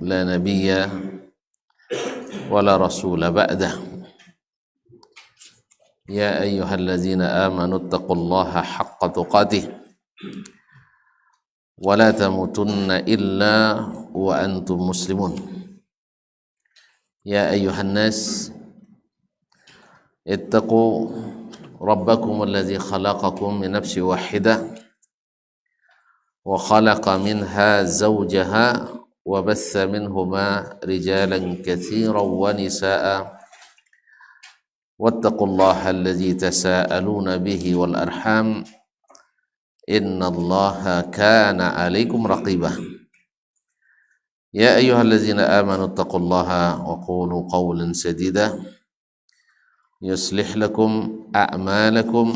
لا نبي ولا رسول بعده يا أيها الذين آمنوا اتقوا الله حق تقاته ولا تموتن إلا وأنتم مسلمون يا أيها الناس اتقوا ربكم الذي خلقكم من نفس واحدة وخلق منها زوجها وبث منهما رجالا كثيرا ونساء واتقوا الله الذي تساءلون به والأرحام إن الله كان عليكم رقيبا يا أيها الذين آمنوا اتقوا الله وقولوا قولا سديدا يصلح لكم أعمالكم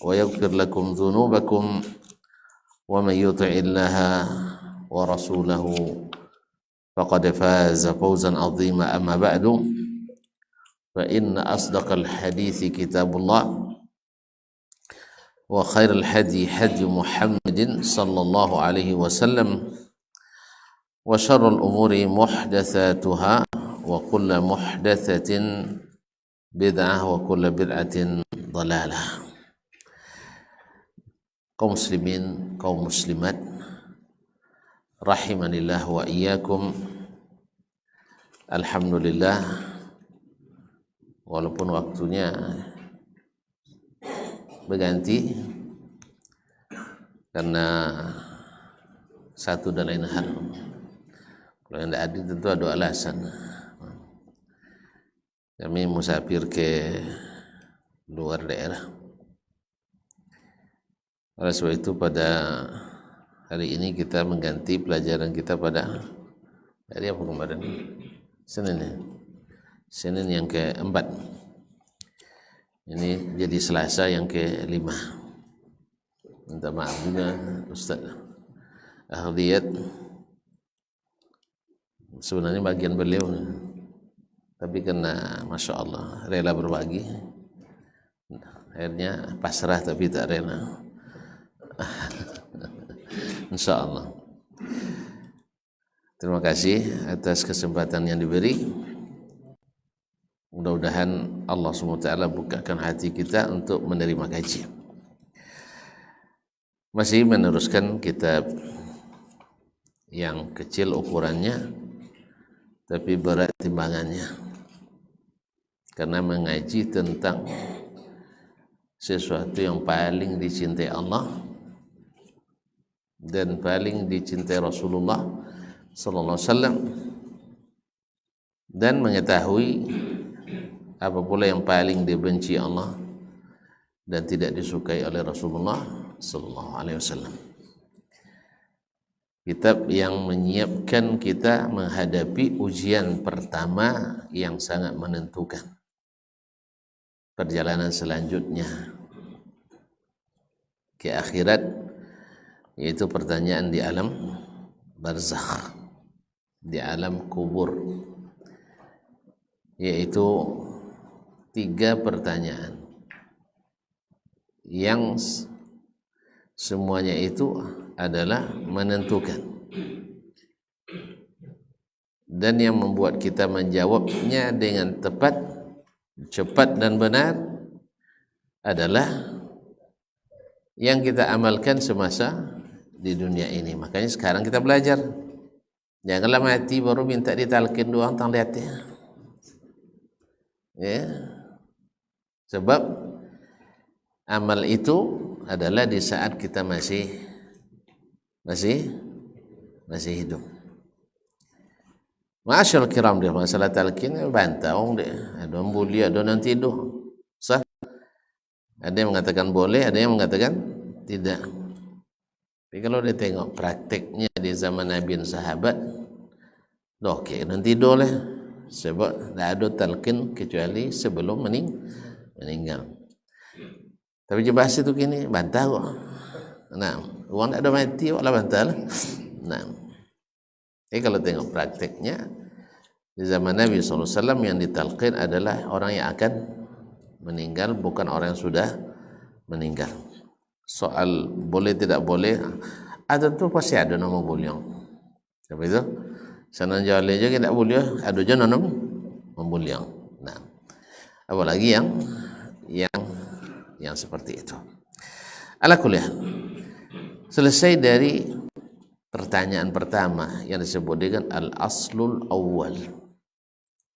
ويغفر لكم ذنوبكم ومن يطع الله ورسوله فقد فاز فوزا عظيما أما بعد فإن أصدق الحديث كتاب الله وخير الهدي هدي محمد صلى الله عليه وسلم وشر الأمور محدثاتها وكل محدثة بدعة وكل بدعة ضلالة. Kaum muslimin, kaum muslimat, rahimanillah wa iyyakum. Alhamdulillah, walaupun waktunya berganti karena satu dan lain hal. Kalau yang tidak hadir tentu ada alasan. Kami musafir ke luar daerah. Oleh sebab itu pada hari ini kita mengganti pelajaran kita pada hari apa kemarin? Senin ya? Senin yang keempat. Ini jadi Selasa yang kelima. Minta maaf juga Ustaz Ahdiyat. Sebenarnya bagian beliau, tapi karena Masya Allah rela berbagi, akhirnya pasrah tapi tak rela. Insya Allah. Terima kasih atas kesempatan yang diberi. Mudah-mudahan Allah SWT bukakan hati kita untuk menerima kajian. Masih meneruskan kitab yang kecil ukurannya tapi berat timbangannya, karena mengaji tentang sesuatu yang paling dicintai Allah dan paling dicintai Rasulullah sallallahu alaihi wasallam, dan mengetahui apa pula yang paling dibenci Allah dan tidak disukai oleh Rasulullah sallallahu alaihi wasallam. Kitab yang menyiapkan kita menghadapi ujian pertama yang sangat menentukan perjalanan selanjutnya ke akhirat, yaitu pertanyaan di alam barzakh, di alam kubur, yaitu 3 pertanyaan yang semuanya itu adalah menentukan, dan yang membuat kita menjawabnya dengan tepat, cepat dan benar adalah yang kita amalkan semasa di dunia ini. Makanya sekarang kita belajar. Janganlah mati baru minta ditalkin doang tang lihat ya. Sebab amal itu adalah di saat kita masih hidup. Masyaallah kiram dia masalah talqin bantah dia. Ada mulia ada nanti tidur. Sah. Ada yang mengatakan boleh, ada yang mengatakan tidak. Tapi kalau dia tengok prakteknya di zaman Nabi dan sahabat, doh kayak nanti tidur lah. Sebab tidak ada talqin kecuali sebelum meninggal. Tapi je bahasa tu kini bantah kok. Nah, orang tak ada mati walau bantah lah. Nah, kalau tengok prakteknya di zaman Nabi SAW yang ditalqin adalah orang yang akan meninggal, bukan orang yang sudah meninggal. Soal boleh tidak boleh, ada tu pasti ada nama beliau. Apa itu? Sanan jawale je tidak boleh adu je nanam membuliang. Nah, apalagi yang seperti itu. Ala kulli hal. Selesai dari pertanyaan pertama yang disebut dengan al-aslul awwal,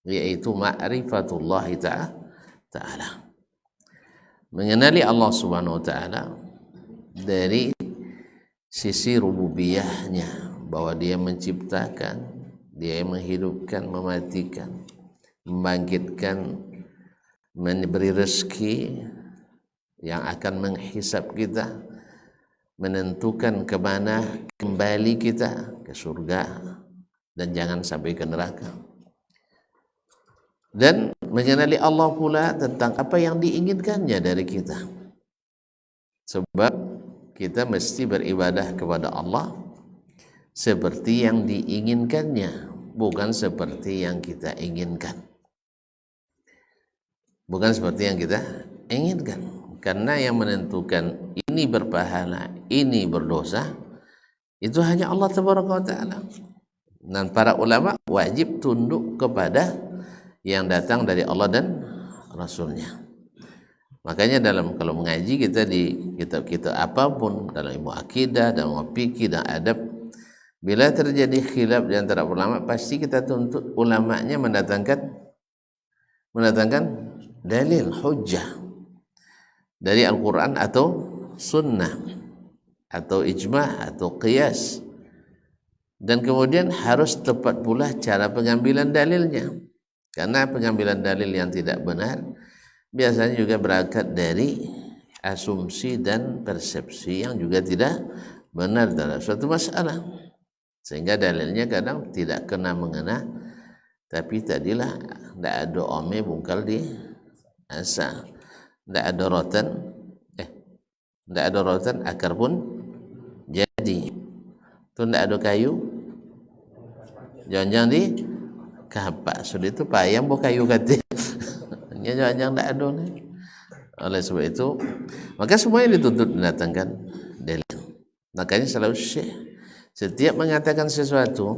yaitu ma'rifatullah ta'ala, mengenali Allah subhanahu wa ta'ala dari sisi rububiyahnya, bahwa dia menciptakan, dia menghidupkan, mematikan, membangkitkan, memberi rezeki, yang akan menghisap kita, menentukan kemana kembali kita, ke surga dan jangan sampai ke neraka. Dan mengenali Allah pula tentang apa yang diinginkannya dari kita, sebab kita mesti beribadah kepada Allah seperti yang diinginkannya, bukan seperti yang kita inginkan, bukan seperti yang kita inginkan. Karena yang menentukan ini berpahala, ini berdosa, itu hanya Allah Tabaraka wa Ta'ala. Dan para ulama wajib tunduk kepada yang datang dari Allah dan Rasulnya. Makanya kalau mengaji kita di kitab-kitab apapun, dalam ilmu akidah, dalam ilmu fikih dan adab, bila terjadi khilaf di antara ulama, pasti kita tuntut ulamanya mendatangkan dalil, hujjah dari Al-Quran atau Sunnah atau ijma' atau qiyas, dan kemudian harus tepat pula cara pengambilan dalilnya, karena pengambilan dalil yang tidak benar biasanya juga berangkat dari asumsi dan persepsi yang juga tidak benar dalam suatu masalah, sehingga dalilnya kadang tidak kena mengena. Tapi tadilah tidak ada ome bungkal di asa, tidak ada rotan akar pun jadi. Itu tidak ada kayu, jangan-jangan di kapak sudah itu payang bo kayu kati. Jangan-jangan tidak ada nih. Oleh sebab itu, maka semuanya dituntut mendatangkan dalil. Makanya selalu syekh setiap mengatakan sesuatu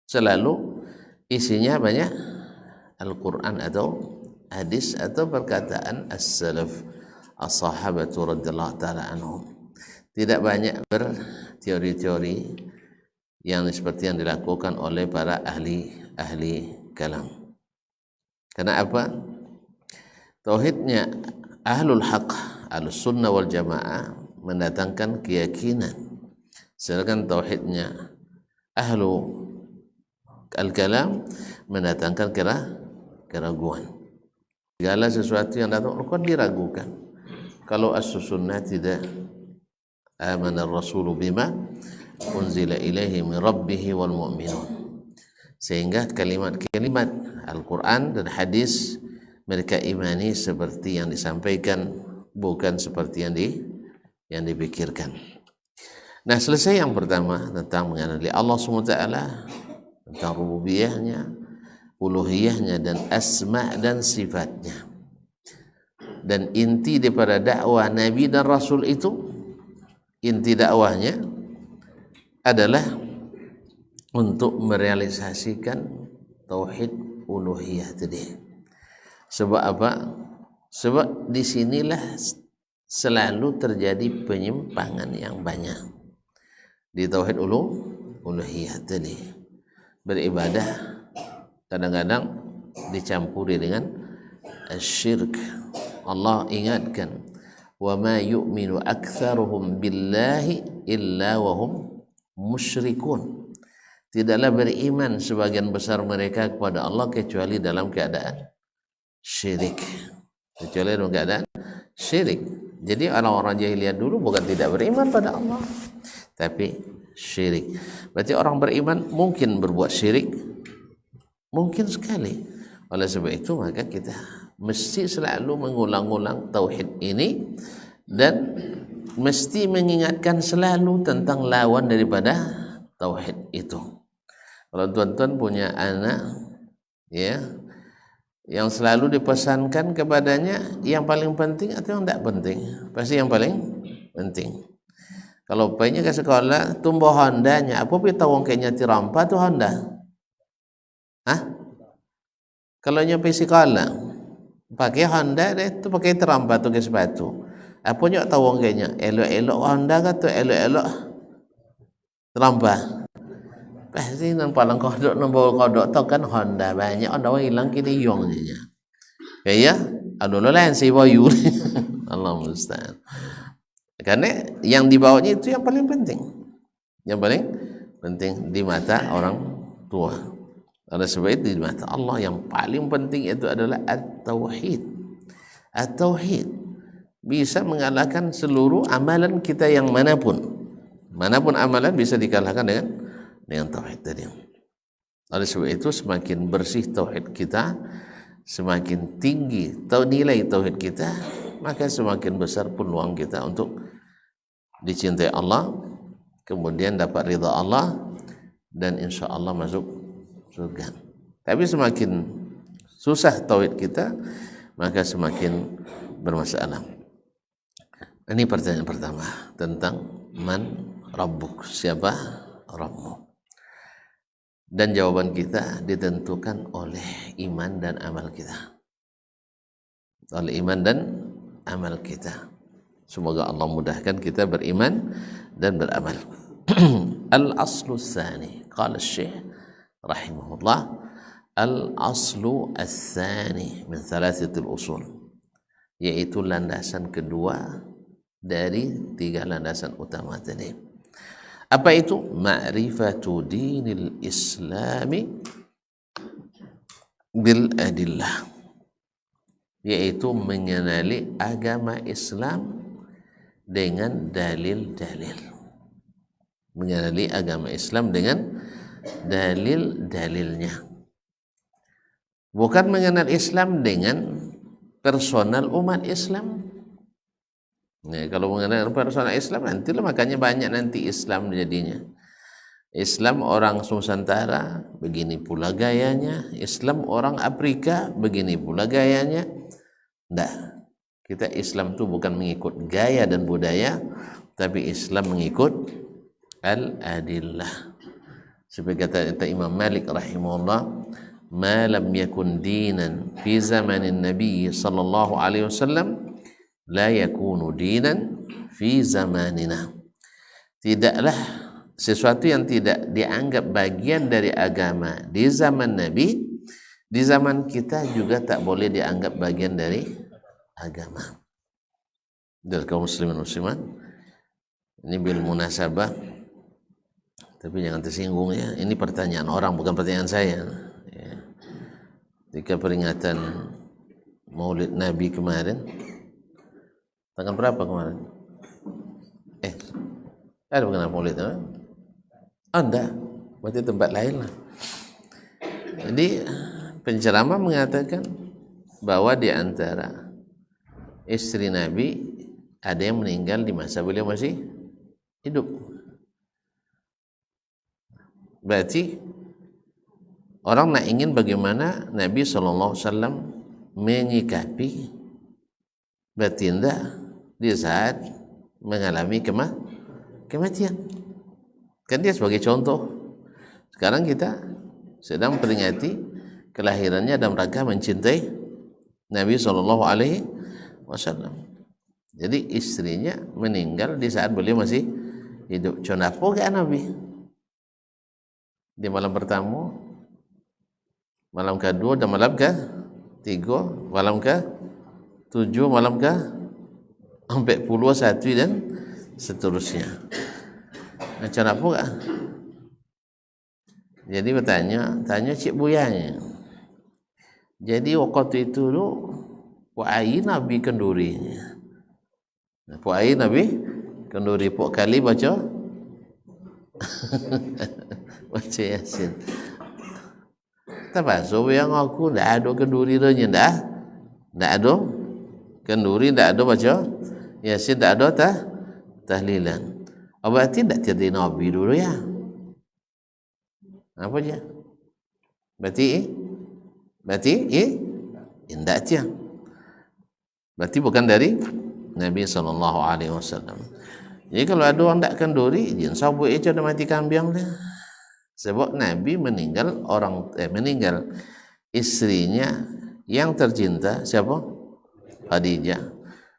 selalu isinya banyak Al-Quran atau hadis atau perkataan as-salaf, as-sahabatu radhiyallahu ta'ala anhum. Tidak banyak berteori-teori yang seperti yang dilakukan oleh para ahli kalam. Karena apa? Tauhidnya ahlul haq, ahlus sunnah wal jamaah mendatangkan keyakinan, sedangkan tauhidnya ahlu al-kalam mendatangkan keraguan. Segala sesuatu yang datang Al-Quran diragukan. Kalau as-sunnah tidak, amana ar-rasulu bima unzila ilaihi min rabbih wal mu'minun, sehingga kalimat-kalimat Al-Quran dan hadis mereka imani seperti yang disampaikan, bukan seperti yang dipikirkan. Nah, selesai yang pertama tentang mengenali Allah SWT, tentang rububiyahnya, uluhiyahnya, dan asma dan sifatnya. Dan inti daripada dakwah Nabi dan Rasul itu, inti dakwahnya adalah untuk merealisasikan tauhid uluhiyah tadi. Sebab apa? Sebab disinilah selalu terjadi penyimpangan yang banyak di tauhid uluhiyah tadi. Beribadah kadang-kadang dicampuri dengan syirik. Allah ingatkan, wa ma yu'minu aktsaruhum billahi illa wa hum musyrikun. Tidaklah beriman sebagian besar mereka kepada Allah kecuali dalam keadaan syirik. Jadi orang-orang jahiliyah dulu bukan tidak beriman pada Allah, tapi syirik. Berarti orang beriman mungkin berbuat syirik, mungkin sekali. Oleh sebab itu maka kita mesti selalu mengulang-ulang tauhid ini, dan mesti mengingatkan selalu tentang lawan daripada tauhid itu. Kalau tuan-tuan punya anak ya, yang selalu dipesankan kepadanya yang paling penting atau yang tidak penting? Pasti yang paling penting. Kalau pengen ke sekolah tumbuh Hondanya, apa pun tahu kayaknya tirampa tu Honda. Hah? Kalau nyampe sekolah pakai Honda deh tu pakai terampat tu ke sepatu. Apa nyok tahu kayaknya elok-elok Honda kata elok-elok terampat. Pasti nampak lang kodok nombor kodok tu kan Honda banyak Honda hilang kini yong nya. Kayak aduh lain si bayu. Allah musta'an. Karena yang dibawanya itu yang paling penting. Yang paling penting di mata orang tua. Oleh sebab itu di mata Allah yang paling penting itu adalah at-tauhid. At-tauhid bisa mengalahkan seluruh amalan kita yang manapun. Manapun amalan bisa dikalahkan dengan tauhid tadi. Oleh sebab itu semakin bersih tauhid kita, semakin tinggi nilai tauhid kita, maka semakin besar peluang kita untuk dicintai Allah, kemudian dapat ridha Allah, dan insya Allah masuk surga. Tapi semakin susah tauhid kita, maka semakin bermasalah. Ini pertanyaan pertama tentang man rabbuk, siapa Rabbmu. Dan jawaban kita ditentukan oleh iman dan amal kita. Oleh iman dan amal kita. Semoga Allah mudahkan kita beriman dan beramal. Al-aslu tsani, qala Syekh rahimahullah, al-aslu ats-tsani min thalathatil usul, yaitu landasan kedua dari tiga landasan utama tadi. Apa itu? Ma'rifatu dinil islami bil adillah, yaitu mengenali agama Islam dengan dalil-dalil. Mengenali agama Islam dengan dalil-dalilnya. Bukan mengenal Islam dengan personal umat Islam. Nah, kalau mengenal personal Islam nantilah makanya banyak nanti Islam jadinya. Islam orang Nusantara begini pula gayanya, Islam orang Afrika begini pula gayanya. Tidak. Kita Islam itu bukan mengikut gaya dan budaya, tapi Islam mengikut al-adillah. Seperti kata Imam Malik rahimahullah, ma lam yakun dinan fi zamanin Nabi sallallahu alaihi wasallam la yakunu dinan fi zamanina. Tidaklah sesuatu yang tidak dianggap bagian dari agama di zaman Nabi, di zaman kita juga tak boleh dianggap bagian dari agama. Dari kaum muslimin muslimat, ini bil munasabah, tapi jangan tersinggung ya. Ini pertanyaan orang, bukan pertanyaan saya. Ya. Ketika peringatan Maulid Nabi kemarin, tanggal berapa kemarin? Ada bukan Maulid? Enggak, berarti tempat lain lah. Jadi penceramah mengatakan bahwa di antara istri Nabi ada yang meninggal di masa beliau masih hidup. Berarti orang nak ingin bagaimana Nabi SAW menyikapi bertindak di saat mengalami kematian. Kan dia sebagai contoh. Sekarang kita sedang peringati kelahirannya dalam rangka mencintai Nabi SAW. Jadi istrinya meninggal di saat beliau masih hidup. Kenapa ke Nabi? Di malam pertama, malam kedua, dan malam ketiga, malam ke-7, malam ke-41 dan seterusnya. Macam apa kah? Jadi tanya Cik Buyanya. Jadi waktu itu tu puai Nabi kendurinya. Puai Nabi kenduri pok kali baca baca Yasin. Termasuk yang aku ndak ada kenduri nya ndak ada kenduri, ndak ada baca Yasin, ndak ada tahlilan. Berarti tidak jadi Nabi dulu ya? Apa dia? Berarti tidak dia. Berarti bukan dari Nabi SAW. Jadi kalau ada orang tak kenduri, jin sabuk itu dah mati kambing dah. Sebab Nabi meninggal meninggal istrinya yang tercinta siapa? Khadijah.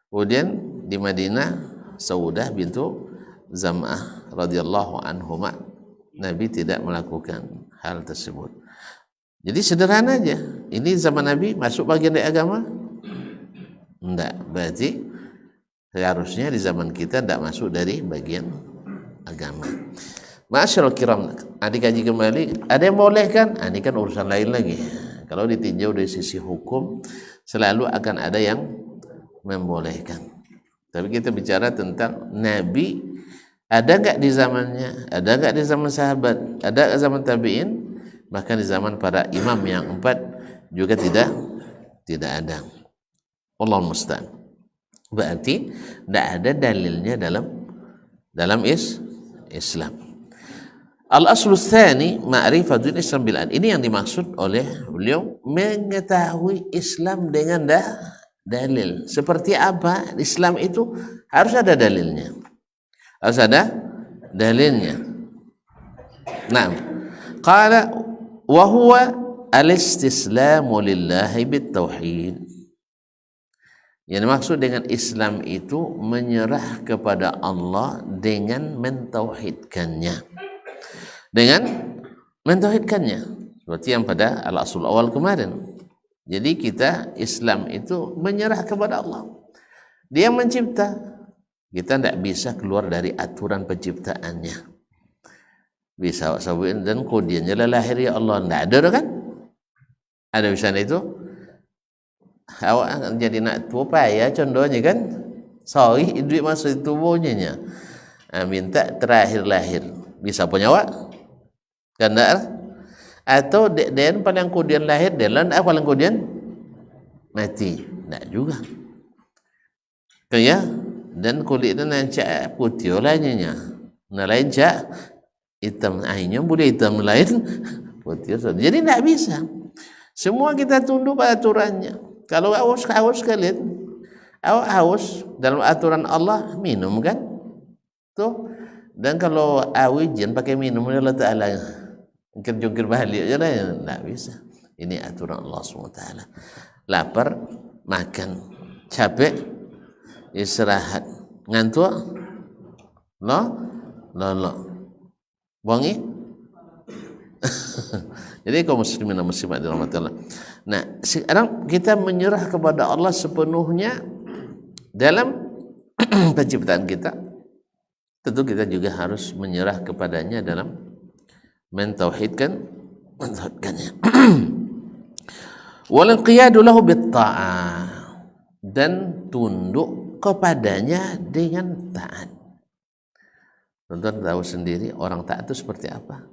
Kemudian di Madinah Saudah bintu Zam'ah radhiyallahu anhuma. Nabi tidak melakukan hal tersebut. Jadi sederhana aja. Ini zaman Nabi masuk bagian dari agama? Enggak. Berarti seharusnya di zaman kita tidak masuk dari bagian agama. Ma'asyiral kiram, adik kaji kembali, ada yang boleh kan? Ini kan urusan lain lagi. Kalau ditinjau dari sisi hukum, selalu akan ada yang membolehkan. Tapi kita bicara tentang Nabi, ada enggak di zamannya? Ada enggak di zaman sahabat? Ada enggak zaman tabi'in? Bahkan di zaman para imam yang 4 juga tidak ada. Allahul musta'an. Berarti tidak ada dalilnya dalam Islam. Al-aslu tsani ma'rifatul Islam bil ad. Ini yang dimaksud oleh beliau, mengetahui Islam dengan dalil. Seperti apa? Islam itu harus ada dalilnya. Harus ada dalilnya. Nah, qala wa huwa al-istislamu lillahi bit tauhid. Yang dimaksud dengan Islam itu menyerah kepada Allah dengan mentauhidkannya. Seperti yang pada al-asul awal kemarin. Jadi kita Islam itu menyerah kepada Allah. Dia mencipta. Kita tidak bisa keluar dari aturan penciptaannya. Bisa sabuin dan kudiannya lahir ya Allah. Tidak ada kan? Ada misalnya itu. Awak jadi nak tua payah contohnya kan. Sorry, duit masuk tubuhnya. Minta terakhir lahir. Bisa punya awak? Kan tak? Atau dan paling kemudian lahir dan paling kemudian mati. Tak juga. Ya, dan kulitnya nancak putih lainnya. Nah lain cak hitam, akhirnya boleh hitam lain putih. Jadi tak bisa. Semua kita tunduk pada aturannya. Kalau haus kalian, awak haus dalam aturan Allah minum kan? Tuh. Dan kalau awijan pakai minum Allah Ta'ala jungkir balik aja lah, tak bisa. Ini aturan Allah SWT. Lapar, makan. Capek, istirahat. Ngantuk, lolo. Bongi. Jadi kaum muslimin dan muslimat dirahmati Allah. Nah, sekarang kita menyerah kepada Allah sepenuhnya dalam penciptaan kita. Tentu kita juga harus menyerah kepadanya dalam mentauhidkannya. Wal qiyadu lahu bit ta'ah, dan tunduk kepadanya dengan taat. Tonton tahu sendiri orang taat itu seperti apa?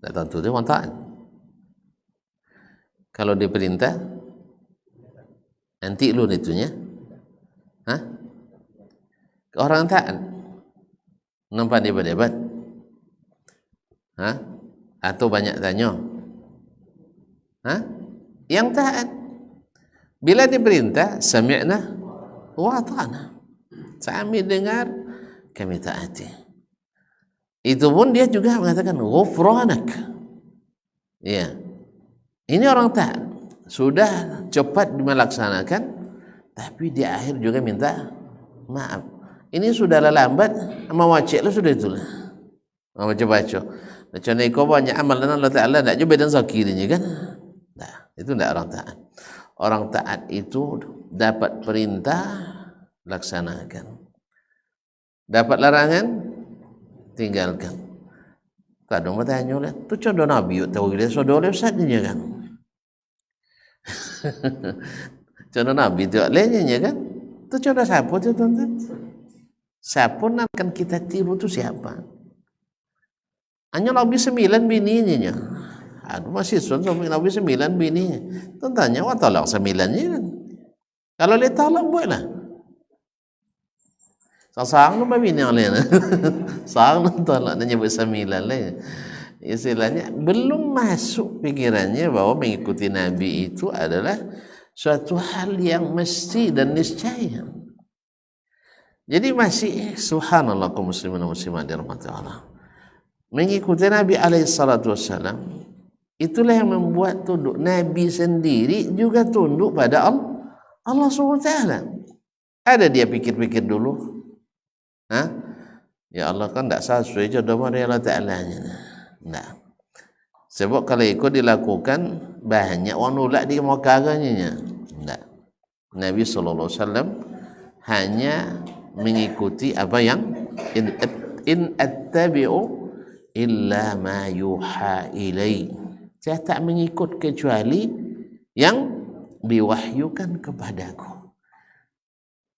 Tak tentu dia orang taat. Kalau diperintah nanti lu itunya. Orang taat nampak debat-debat, atau banyak tanya, yang taat bila diperintah sami'na wa ata'na, kami dengar kami taati. Itu pun dia juga mengatakan ghufranak. Ya, ini orang taat sudah cepat melaksanakan, tapi di akhir juga minta maaf. Ini sudah lambat, mau wajib lah sudah itulah. Mau baca-baca. Macam ni kau banyak amal dan Allah Ta'ala tak jumpa dan zakirnya kan? Nah, itu tidak orang taat. Orang taat itu dapat perintah, laksanakan. Dapat larangan, tinggalkan. Kadang bertanya lah, tu contoh Nabi, tahu dia saudara ustaznya kan? Contoh Nabi tu lainnya kan? Tu contoh siapa tu tuan-tuan? Siapa yang akan kita tiru tu siapa? Hanya Nabi 9 bininya. Aduh masih sampai Nabi 9 bininya. Tentanya wah tolak 9-nya kan. Kalau dia tolak buatlah. Sang-sang lu bini lain. Sang tolak dan nyebut 9 lain. Istilahnya belum masuk pikirannya bahwa mengikuti Nabi itu adalah suatu hal yang mesti dan niscaya. Jadi masih subhanallah kaum muslimin dan muslimat dirahmati Allah. Mengikuti Nabi alaihi salatu wassalam, itulah yang membuat tunduk. Nabi sendiri juga tunduk pada Allah SWT. Ada dia pikir-pikir dulu, ya Allah kan tak sesuai jodoh Allah Ta'ala nya. Nah, sebab kalau ikut dilakukan banyak orang nolak di makaranya. Nah, Nabi SAW hanya mengikuti apa yang in attabi'u illa ma yuha ilai. Saya tak mengikut kecuali yang diwahyukan kepadaku.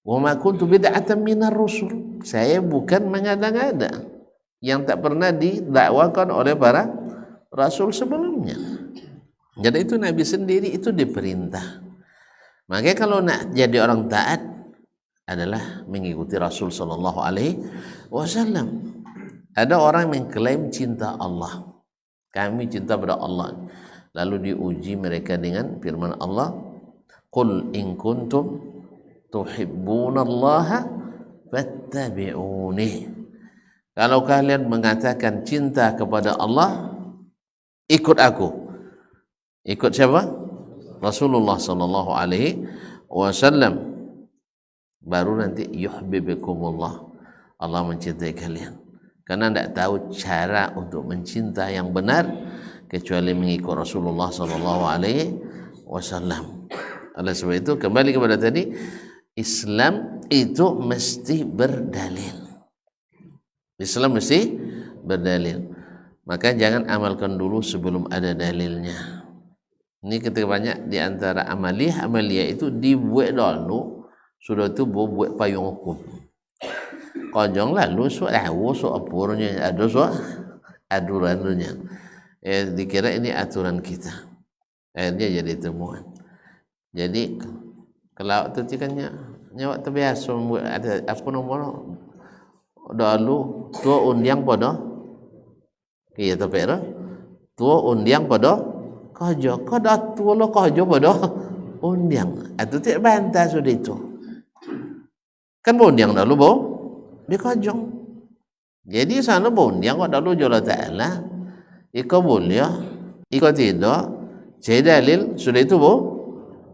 Wa ma kuntu bid'atan minar rusul. Saya bukan mengada-ngada yang tak pernah didakwakan oleh para rasul sebelumnya. Jadi itu Nabi sendiri itu diperintah. Makanya kalau nak jadi orang taat adalah mengikuti Rasul sallallahu alaihi wasallam. Ada orang mengklaim cinta Allah. Kami cinta pada Allah. Lalu diuji mereka dengan firman Allah, "Qul in kuntum tuhibbunallaha fattabi'uni." Kalau kalian mengatakan cinta kepada Allah, ikut aku. Ikut siapa? Rasulullah sallallahu alaihi wasallam. Baru nanti yuhibbukumullah. Allah mencintai kalian. Karena tidak tahu cara untuk mencinta yang benar kecuali mengikut Rasulullah sallallahu alaihi wasallam. Oleh sebab itu kembali kepada tadi, Islam itu mesti berdalil. Islam mesti berdalil. Maka jangan amalkan dulu sebelum ada dalilnya. Ini ketika banyak di antara amaliyah itu dibuat dulu, sudah itu buat payung hukum. Kojong lalu so tahu so apurnya ada so aturannya. Dikira ini aturan kita. Akhirnya jadi temuan. Jadi kalau tu cikannya nyawa terbiasa membuat ada apa nomor dulu tua undiang pada iya tapi tua undiang pada kojo kada tua lo kojo pada undiang itu tidak bantah sudah itu kan undiang dulu bo di kojong. Jadi sana undiang kok dulu jola Ta'ala iko boleh iko tidak saya dalil sudah itu bo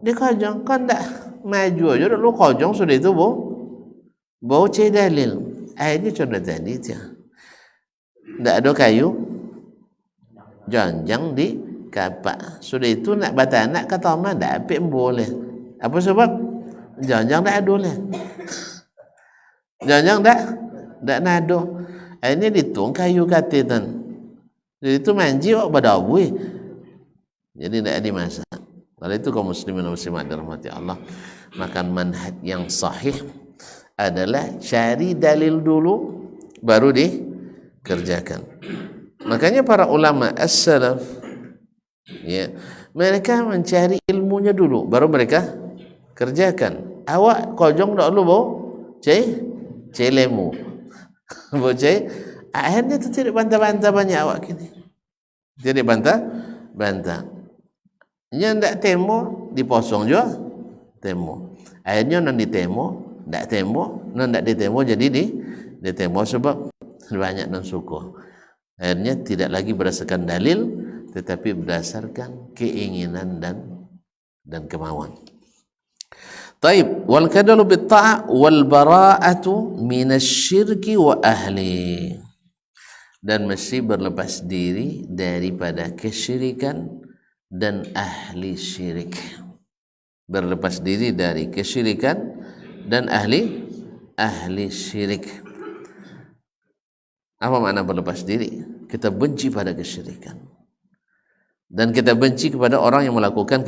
di kojong kan tak maju aja dulu kojong sudah itu bo saya dalil. Akhirnya contoh tadi tidak ada kayu janjang di kapak sudah itu nak batanak kata mana tak apa boleh apa sebab janjang tak ada lah janjang tak nado akhirnya ditung kayu katitan jadi itu manji kok badawi jadi tidak dimasak. Kalau itu kaum muslimin dan muslimat dirahmati Allah, maka manhaj yang sahih adalah cari dalil dulu baru dikerjakan. Makanya para ulama as-salaf ya, mereka mencari ilmunya dulu baru mereka kerjakan. Awak kojong dak lu bau cai lemu. Bau cai akhirnya itu tidak bantah-bantah banyak awak kini. Jadi bantah. Nya ndak temo diposong juga temo. Akhirnya nan ditemo ndak temo, nan ndak ditemo jadi ditemo sebab banyak nan suku. Akhirnya tidak lagi berdasarkan dalil tetapi berdasarkan keinginan dan kemauan. Taib wal kadalu bit ta' wal bara'atu minasyirki wa ahli. Dan mesti berlepas diri daripada kesyirikan dan ahli syirik. Berlepas diri dari kesyirikan dan ahli syirik. Apa makna berlepas diri? Kita benci pada kesyirikan dan kita benci kepada orang yang melakukan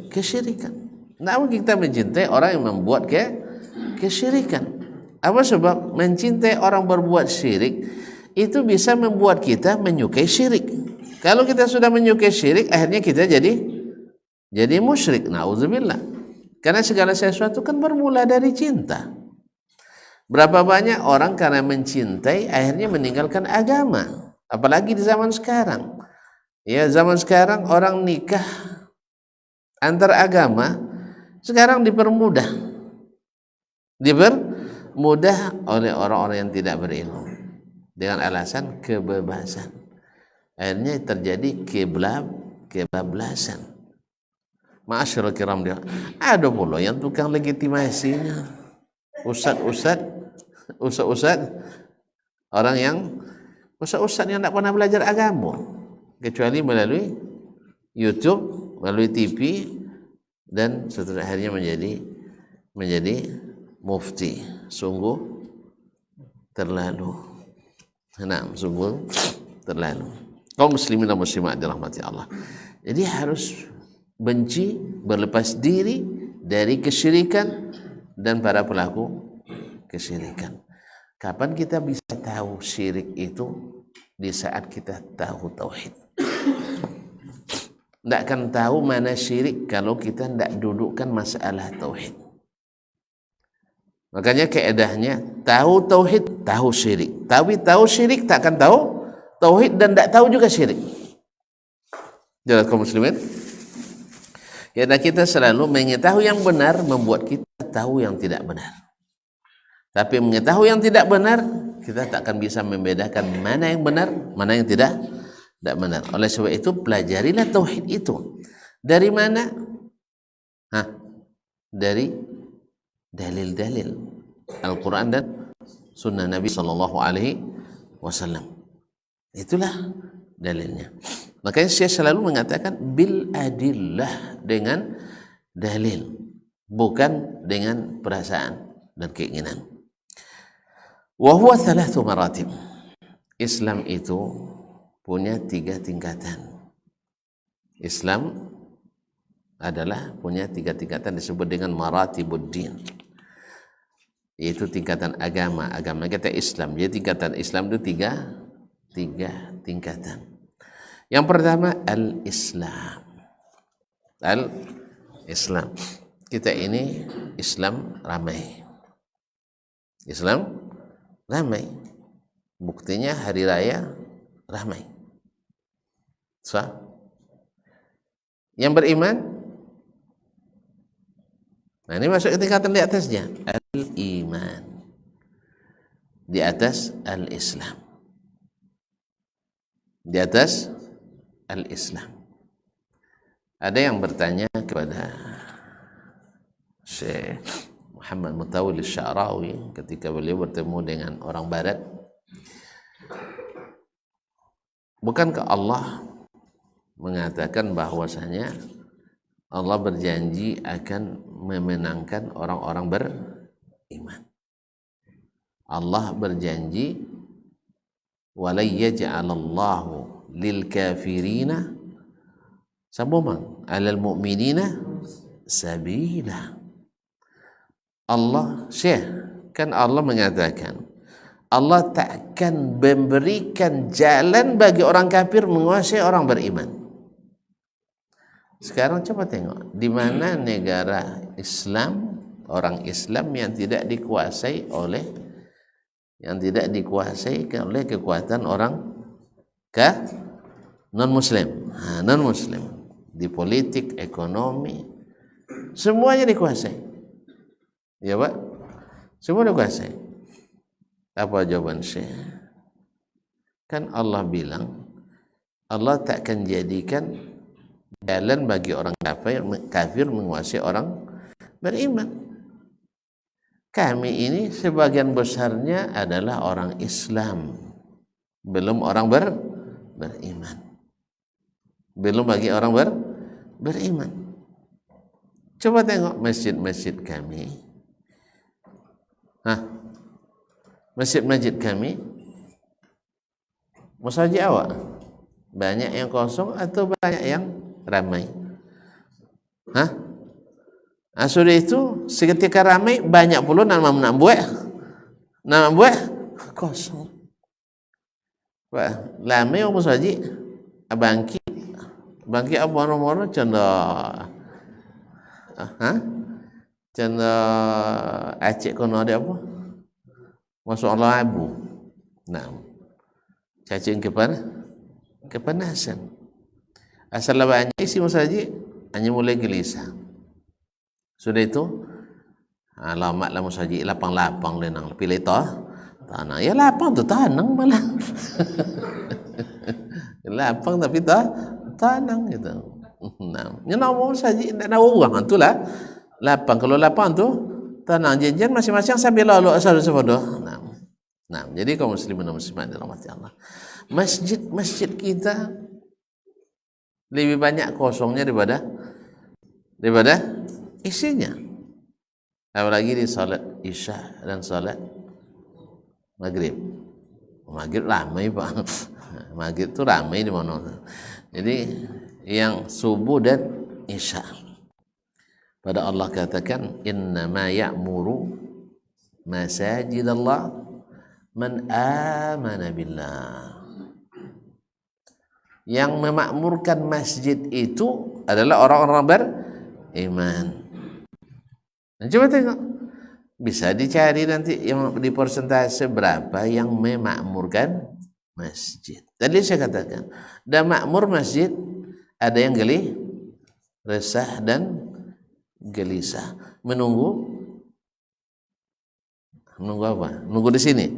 kesyirikan. Namun kita mencintai orang yang membuat kesyirikan. Apa sebab? Mencintai orang berbuat syirik itu bisa membuat kita menyukai syirik. Kalau kita sudah menyukai syirik, akhirnya kita jadi musyrik. Nauzubillah. Karena segala sesuatu kan bermula dari cinta. Berapa banyak orang karena mencintai akhirnya meninggalkan agama. Apalagi di zaman sekarang. Ya, zaman sekarang orang nikah antar agama sekarang dipermudah. mudah oleh orang-orang yang tidak berilmu dengan alasan kebebasan. Akhirnya terjadi kebablasan. Ma'asyiral kiram, dia ada pula yang tukang legitimasinya. Ustaz orang yang ustaz yang tidak pernah belajar agama kecuali melalui YouTube, melalui TV, dan seterusnya akhirnya menjadi mufti. Sungguh terlalu. Sungguh terlalu. Kaum muslimin dan muslimat dirahmati Allah. Jadi harus benci, berlepas diri dari kesyirikan dan para pelaku kesyirikan. Kapan kita bisa tahu syirik itu? Di saat kita tahu tauhid. Tidak akan tahu mana syirik kalau kita tidak dudukkan masalah tauhid. Makanya keedahnya tahu tauhid, tahu syirik. Tapi tahu syirik tak akan tahu tauhid dan tidak tahu juga syirik. Jelas kaum muslimin? Karena kita selalu mengetahui yang benar membuat kita tahu yang tidak benar. Tapi mengetahui yang tidak benar, kita tak akan bisa membedakan mana yang benar, mana yang tidak benar. Oleh sebab itu pelajarilah tauhid itu. Dari mana? Dari dalil-dalil Al-Quran dan Sunnah Nabi Sallallahu Alaihi Wasallam. Itulah dalilnya. Makanya saya selalu mengatakan bil adillah, dengan dalil, bukan dengan perasaan dan keinginan. Wa huwa thalathu maratib. Islam itu punya 3 tingkatan. Islam adalah punya 3 tingkatan, disebut dengan maratibuddin, yaitu tingkatan agama. Agama kita Islam. Jadi tingkatan Islam itu tiga tingkatan. Yang pertama al-Islam. Al-Islam. Kita ini Islam ramai. Islam ramai. Buktinya hari raya ramai. Yang beriman, nah ini masuk ke tingkatan di atasnya, al-iman, di atas al-Islam, di atas al-Islam. Ada yang bertanya kepada Syekh Muhammad Mutawil Sya'rawi ketika beliau bertemu dengan orang barat, bukankah Allah mengatakan bahwasanya Allah berjanji akan memenangkan orang-orang beriman? Allah berjanji walay yaj'alallahu lil kafirina alal mu'minina sabila. Allah, kan Allah mengatakan Allah takkan memberikan jalan bagi orang kafir menguasai orang beriman. Sekarang coba tengok di mana negara Islam, orang Islam yang tidak dikuasai oleh kekuatan orang non muslim. Non muslim di politik, ekonomi, semuanya dikuasai. Ya Pak, semua dikuasai. Apa jawaban Syekh? Kan Allah bilang Allah takkan jadikan jalan bagi orang kafir menguasai orang beriman. Kami ini sebagian besarnya adalah orang Islam, belum orang beriman. Belum bagi orang beriman. Coba tengok masjid-masjid kami. Masjid-masjid kami, masjid awak banyak yang kosong atau banyak yang ramai? Sudah itu seketika ramai, banyak pula nama buat kosong. Wah, lama yang masjid bangki apa nomor canda canda Aceh kono ada apa? Masuk Allah abu. Nah, cacing kepanasan. Asal banyak isi masjid hanya mulai gelisah. Sudah itu alamat lah musaji lapang-lapang lenang pilih toh tanang ya lapang tu tanang malah lapang tapi toh tanang gitu. Nah, nyenau musaji ndak ada uang itulah lapang. Kalau lapang tu tanang jenjen masing-masing sambil lalu asal sepodo. Nah, jadi kaum muslimin dan muslimat dirahmati Allah. Masjid kita lebih banyak kosongnya daripada isinya. Apalagi di salat Isya dan salat Maghrib. Maghrib ramai Pak. Maghrib itu ramai di mana. Jadi yang subuh dan Isya. Pada Allah katakan innama ya'muru masajidallah man amana billah. Yang memakmurkan masjid itu adalah orang-orang beriman. Nah, coba tengok, bisa dicari nanti yang di persentase berapa yang memakmurkan masjid. Tadi saya katakan, dan makmur masjid ada yang resah dan gelisah, menunggu apa? Menunggu di sini,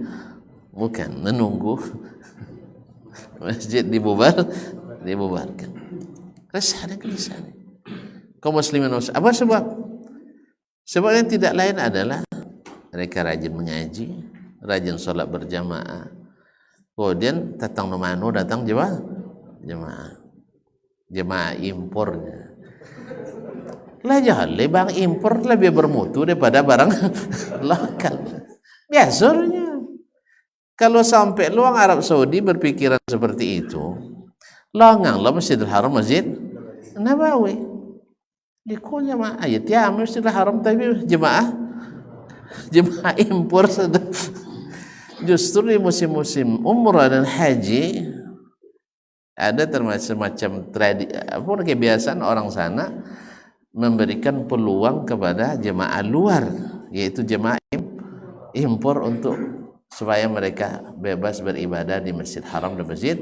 bukan menunggu masjid dibubarkan. Resah dan gelisah. Kaum muslimin apa sebab? Sebab yang tidak lain adalah mereka rajin mengaji, rajin sholat berjamaah. Kemudian datang nomano datang jemaah impornya. Lah jalan bang impor lebih bermutu daripada barang lokal. Biasanya kalau sampai luang Arab Saudi berpikiran seperti itu, longang lo Masjidil Haram, Masjid Nabawi. Diko jemaah ayat ya Masjidil Haram tapi jemaah impor sudah. Justru di musim-musim umrah dan haji ada semacam kebiasaan orang sana memberikan peluang kepada jemaah luar, yaitu jemaah impor untuk supaya mereka bebas beribadah di Masjid Haram dan Masjid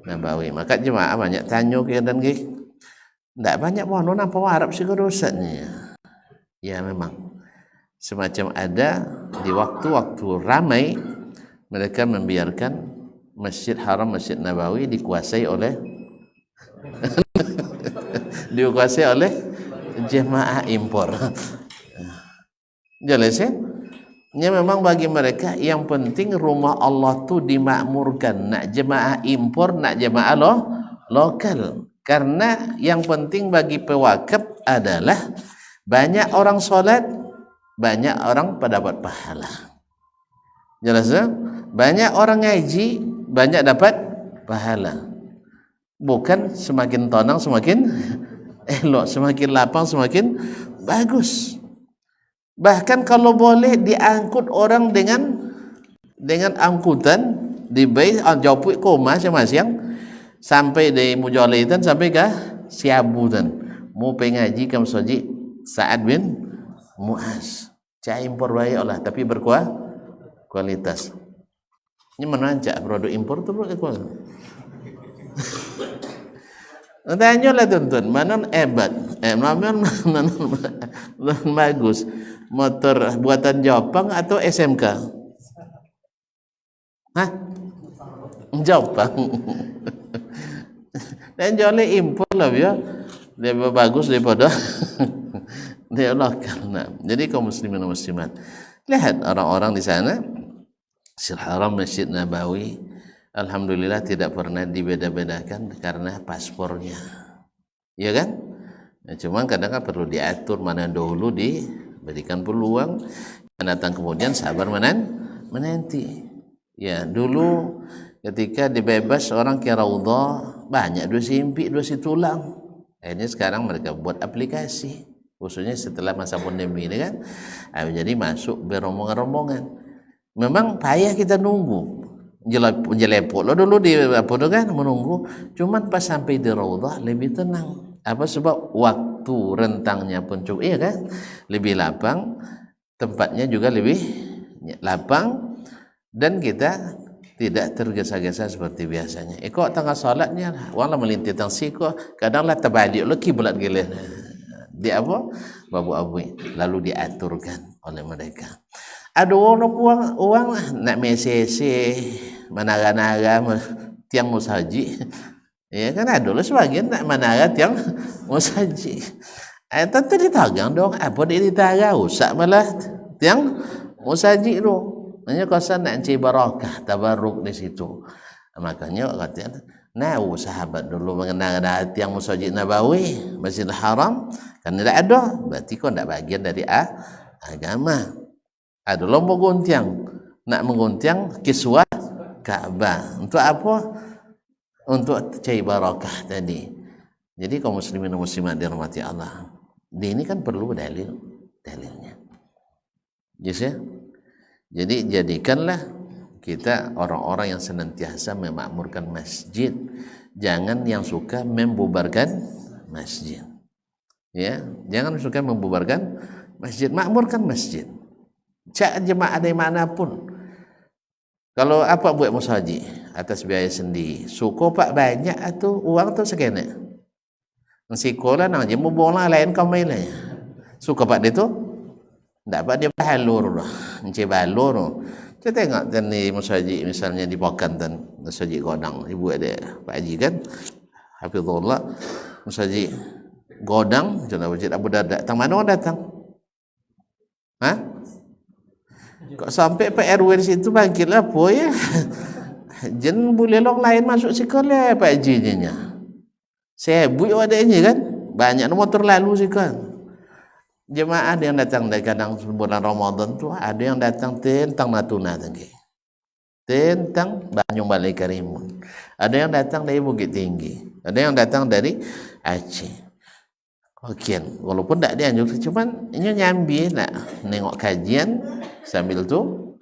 Nabawi. Maka jemaah banyak tanya dan tidak banyak mohon apa Arab sih dosanya. Ya memang semacam ada di waktu-waktu ramai mereka membiarkan Masjid Haram, Masjid Nabawi dikuasai oleh jemaah impor. Jelas ya? Ya memang bagi mereka yang penting rumah Allah tu dimakmurkan. Nak jemaah impor, nak jemaah lokal. Karena yang penting bagi pewakaf adalah banyak orang sholat, banyak orang dapat pahala. Jelas ya? Banyak orang ngaji, banyak dapat pahala. Bukan semakin tonang semakin elok, semakin lapang semakin bagus. Bahkan kalau boleh diangkut orang dengan angkutan di base jauh koma masing-masing sampai dari Mujalidan sampai ke Siabudan. Mau pengaji kam soji Sa'ad bin Mu'az. Cak impor baik Allah tapi berkualitas. Ini menancak produk impor tu berkualitas. Tanyalah tuan-tuan, mana hebat, mana bagus, motor buatan Jepang atau SMK? Hah? Jepang. Dan jualnya impor lah ya, lebih bagus daripada dia lokal. Nah, jadi kaum muslimin dan muslimat, lihat orang-orang di sana, Masjidil Haram, Masjid Nabawi, alhamdulillah tidak pernah dibeda-bedakan karena paspornya, ya kan? Nah, cuman kadang kan perlu diatur mana dahulu diberikan peluang, datang kemudian sabar menanti. Ya dulu ketika dibebas orang ke Raudhah banyak dua simpi dua si tulang. Ini sekarang mereka buat aplikasi, khususnya setelah masa pandemi ini kan, jadi masuk berombongan-rombongan. Memang payah kita nunggu. Jelepot lo dulu di apa tu kan menunggu, cuman pas sampai di Raudhah lebih tenang. Apa sebab waktu rentangnya pun cukup, iya kan, lebih lapang, tempatnya juga lebih lapang, dan kita tidak tergesa-gesa seperti biasanya. Kok tengah salatnya wala melintir tang siko, kadanglah terbalik lo kiblat gile. Di apa? Babu abui lalu diaturkan oleh mereka. Ada orang uang nak mesese menara-nara tiang musaji. Ya kan ada lah sebagian nak menara tiang musaji. Tentu ditagang dong. Apa dia ditagang? Usah malah tiang musaji tu. Hanya kosan nak cari barakah, tabarruk di situ. Makanya kata sahabat dulu mengenal tiang musaji Nabawi, Masjidil Haram, kan tidak ada. Berarti kau tidak bagian dari agama. Ada lomba guntiang, nak mengguntiang kiswah Ka'bah. Untuk apa? Untuk cari barakah tadi. Jadi kaum muslimin dan muslimat dirahmati Allah, ini kan perlu dalilnya. Yes, ya? Jadi jadikanlah kita orang-orang yang senantiasa memakmurkan masjid, jangan yang suka membubarkan masjid. Ya, jangan suka membubarkan masjid, makmurkan masjid. Cak jemaah dari manapun. Kalau apa buat musaji atas biaya sendiri, suku pak banyak atau uang tu segini. Sekolah nang je bola lain kau main lah. Suka pak dia tu, dapat dia balur, encik balur. Kita tengok ni musaji misalnya di Pakantan, musaji Godang, ibu ada Pak Haji kan, hafizullah, musaji Godang, Jurnal Masjid Abu Darda. Tang mana orang datang? Kok sampai Pak RW di situ bangkitlah apa ya? Jen boleh orang lain masuk sekolah Pak Haji nya. Sebut adanya kan, banyak motor lalu sekarang. Jemaah yang datang dari kadang bulan Ramadan tu ada yang datang tentang Natuna tinggi, tentang Banyung Balai Karimun, ada yang datang dari Bukit Tinggi, ada yang datang dari Aceh. Okey, walaupun tak dianjurkan, cuman ini nyambi nak nengok kajian sambil tu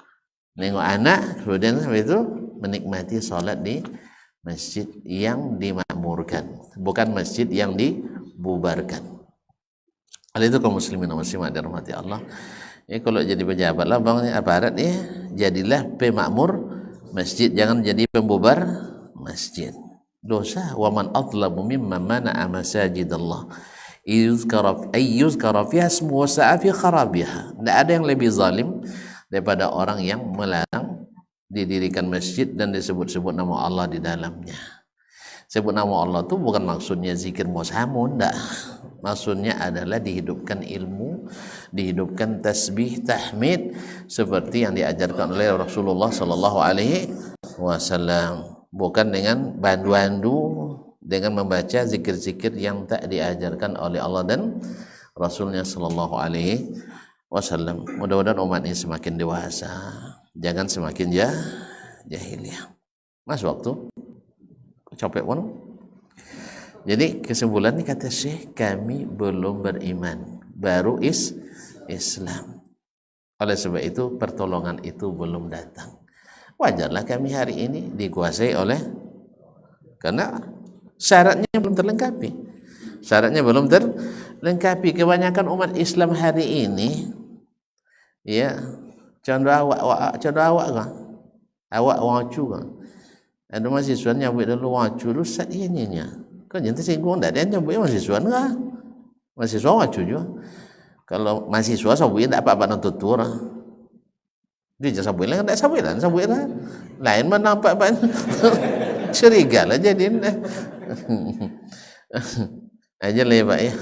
nengok anak, kemudian sambil tu menikmati solat di masjid yang dimakmurkan, bukan masjid yang dibubarkan. Hal itu kaum muslimin dan muslimat dirahmati Allah. Kalau jadi pejabat lah bang aparat jadilah pemakmur masjid, jangan jadi pembubar masjid. Dosa. Wa man adlamu mimman mana'a masajidallah yuzkara fiha ismuhu wa sa'a fi kharabiha. Tidak ada yang lebih zalim daripada orang yang melarang didirikan masjid dan disebut-sebut nama Allah di dalamnya. Sebut nama Allah tu bukan maksudnya zikir musahamun, enggak. Maksudnya adalah dihidupkan ilmu, dihidupkan tasbih, tahmid seperti yang diajarkan oleh Rasulullah sallallahu alaihi wasallam, bukan dengan bandu-bandu dengan membaca zikir-zikir yang tak diajarkan oleh Allah dan Rasulnya sallallahu alaihi wasallam. Mudah-mudahan umat ini semakin dewasa, jangan semakin jahiliyah. Mas waktu capek pun. Jadi kesimpulan ni kata Syekh, kami belum beriman, baru Islam. Oleh sebab itu pertolongan itu belum datang. Wajarlah kami hari ini dikuasai oleh, karena syaratnya belum terlengkapi. Syaratnya belum terlengkapi. Kebanyakan umat Islam hari ini ya condong awak kan. Awak wacu kan. Ada mahasiswa nyambut dulu wacu lu sat ianya. Kan jangan tersinggung, tak ada yang nyambut mahasiswa enggak. Mahasiswa wacu juga. Kalau mahasiswa sabui tak apa-apa nak tutur. Dia jangan sabui lah, tak sabui lah. Lain mana apa-apa. Curiga lah jadi. Aja lah Pak ya.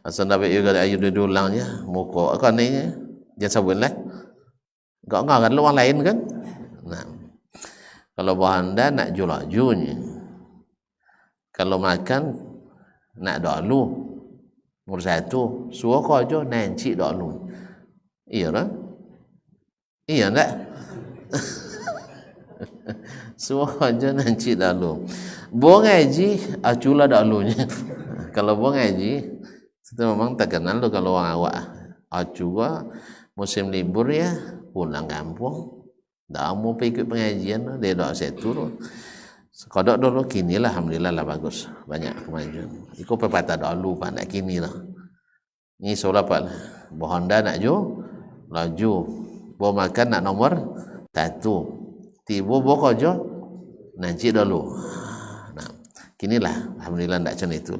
Asal Nabi juga ada ayu dulang je. Muka kan ni jangan sabui lah. Kau kan lu orang lain kan. Nah. Kalau bahanda nak jual-jualnya. Kalau makan nak dahulu nomor satu, suruh kau aja nanci dahulu. Iya tak? Iya tak? Suruh aja nanci dahulu. Buang ngaji, aculah dahulunya. Kalau buang ngaji, itu memang tak kenal tu kalau orang awak. Acu musim libur ya, pulang kampung. Dah mau pergi ikut pengajian, dia dah setur. Kodok dulu kini lah, alhamdulillah lah bagus, banyak kemajuan. Ikut pepatah dulu pak nak kini lah. Ni solat pak lah. Honda nak laju, bawa makan nak nomor satu. Tiba bawa kerja nanti dulu. Nah, kini lah, alhamdulillah tak macam itu.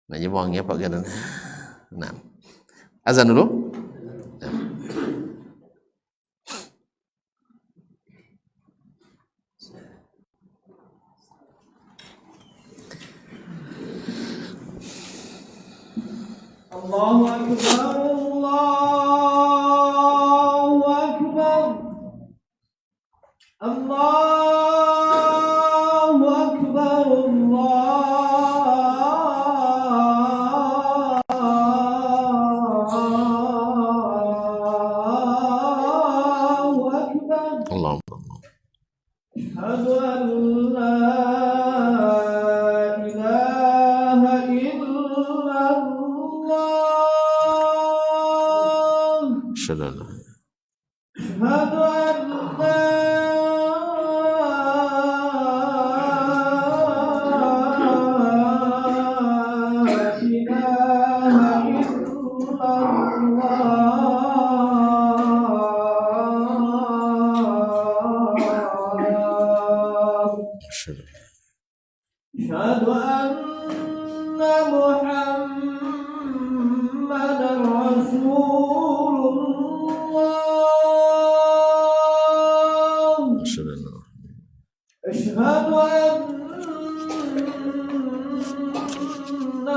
Nak jumpa orang apa kena. Nah, azan dulu. Nah. Allahu Akbar, Allahu Akbar, Allahu Akbar, Allahu Akbar. Allahumma Asyhadu an la ilaha illallah. asyhadu أشهد أن لا إله إلا الله. asyhadu أشهد أن محمدا رسول الله. asyhadu أشهد أن